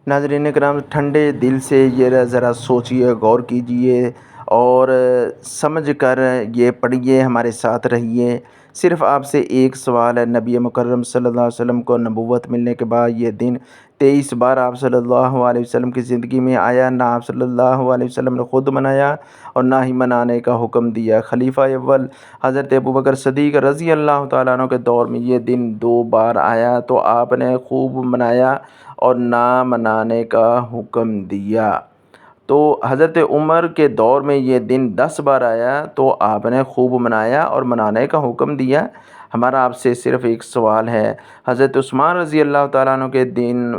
ناظرین کرام، ٹھنڈے دل سے یہ ذرا سوچیے، غور کیجیے اور سمجھ کر یہ پڑھیے، ہمارے ساتھ رہیے۔ صرف آپ سے ایک سوال ہے، نبی مکرم صلی اللہ علیہ وسلم کو نبوت ملنے کے بعد یہ دن 23 بار آپ صلی اللہ علیہ وسلم کی زندگی میں آیا۔ نہ آپ صلی اللہ علیہ وسلم نے خود منایا اور نہ ہی منانے کا حکم دیا۔ خلیفہ اول حضرت ابوبکر صدیق رضی اللہ تعالیٰ عنہ کے دور میں یہ دن 2 بار آیا تو آپ نے خوب منایا اور نہ منانے کا حکم دیا۔ تو حضرت عمر کے دور میں یہ دن 10 بار آیا تو آپ نے خوب منایا اور منانے کا حکم دیا۔ ہمارا آپ سے صرف ایک سوال ہے، حضرت عثمان رضی اللہ تعالیٰ عنہ کے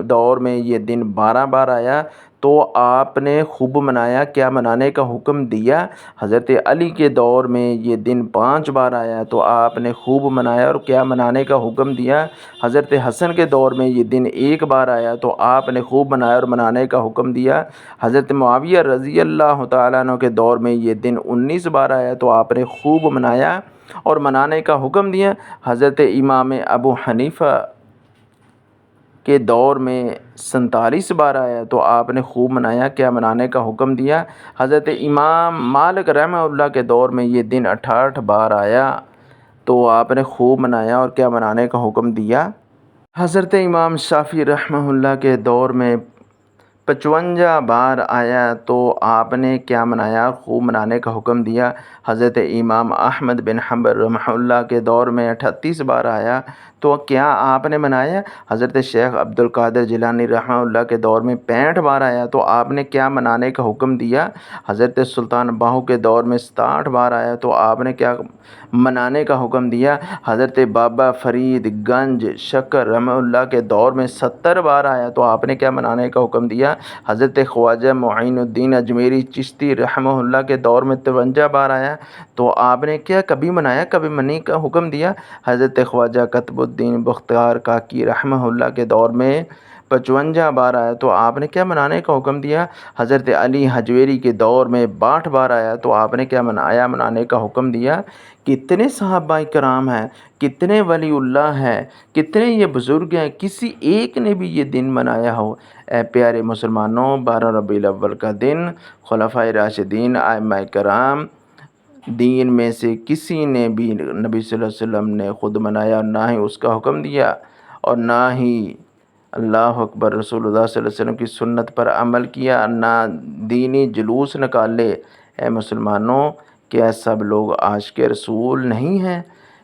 دور میں یہ دن 12 بار آیا تو آپ نے خوب منایا، کیا منانے کا حکم دیا؟ حضرت علی کے دور میں یہ دن 5 بار آیا تو آپ نے خوب منایا اور کیا منانے کا حکم دیا؟ حضرت حسن کے دور میں یہ دن 1 بار آیا تو آپ نے خوب منایا اور منانے کا حکم دیا۔ حضرت معاویہ رضی اللہ تعالیٰ عنہ کے دور میں یہ دن 19 بار آیا تو آپ نے خوب منایا اور منانے کا حکم دیا۔ حضرت امام ابو حنیفہ کے دور میں 47 بار آیا تو آپ نے خوب منایا، کیا منانے کا حکم دیا؟ حضرت امام مالک رحمہ اللہ کے دور میں یہ دن 68 بار آیا تو آپ نے خوب منایا اور کیا منانے کا حکم دیا؟ حضرت امام شافعی رحمہ اللہ کے دور میں 55 بار آیا تو آپ نے کیا منایا، خوب منانے کا حکم دیا؟ حضرت امام احمد بن حنبل رحمہ اللہ کے دور میں 38 بار آیا تو کیا آپ نے منایا؟ حضرت شیخ عبد القادر جیلانی رحمہ اللہ کے دور میں 65 بار آیا تو آپ نے کیا منانے کا حکم دیا؟ حضرت سلطان باہو کے دور میں 67 بار آیا تو آپ نے کیا منانے کا حکم دیا؟ حضرت بابا فرید گنج شکر رحمہ اللہ کے دور میں 70 بار آیا تو آپ نے کیا منانے کا حکم دیا؟ حضرت خواجہ معین الدین اجمیری چشتی رحمہ اللہ کے دور میں 53 بار آیا تو آپ نے کیا کبھی منایا، کبھی منی کا حکم دیا؟ حضرت خواجہ قطب الدین بختیار کاکی رحمہ اللہ کے دور میں 55 بار آیا تو آپ نے کیا منانے کا حکم دیا؟ حضرت علی حجویری کے دور میں 62 بار آیا تو آپ نے کیا منانے کا حکم دیا؟ کتنے صحابہ کرام ہیں، کتنے ولی اللہ ہیں، کتنے یہ بزرگ ہیں، کسی ایک نے بھی یہ دن منایا ہو؟ اے پیارے مسلمانوں، 12 ربیع الاول کا دن خلفائے راشدین ائمہ کرام دین میں سے کسی نے بھی نبی صلی اللہ علیہ وسلم نے خود منایا، نہ ہی اس کا حکم دیا اور نہ ہی اللہ اکبر رسول اللہ صلی اللہ علیہ وسلم کی سنت پر عمل کیا، نہ دینی جلوس نکالے۔ اے مسلمانوں، کیا سب لوگ عاشق رسول نہیں ہیں؟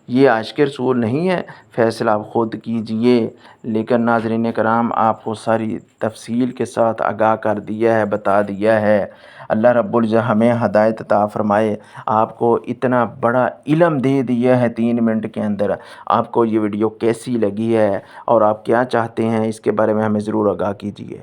یہ عاشق رسول نہیں ہے؟ فیصلہ آپ خود کیجئے۔ لیکن ناظرین کرام، آپ کو ساری تفصیل کے ساتھ آگاہ کر دیا ہے، بتا دیا ہے۔ اللہ رب العزت ہمیں ہدایت عطا فرمائے۔ آپ کو اتنا بڑا علم دے دیا ہے 3 منٹ کے اندر۔ آپ کو یہ ویڈیو کیسی لگی ہے اور آپ کیا چاہتے ہیں، اس کے بارے میں ہمیں ضرور آگاہ کیجیے۔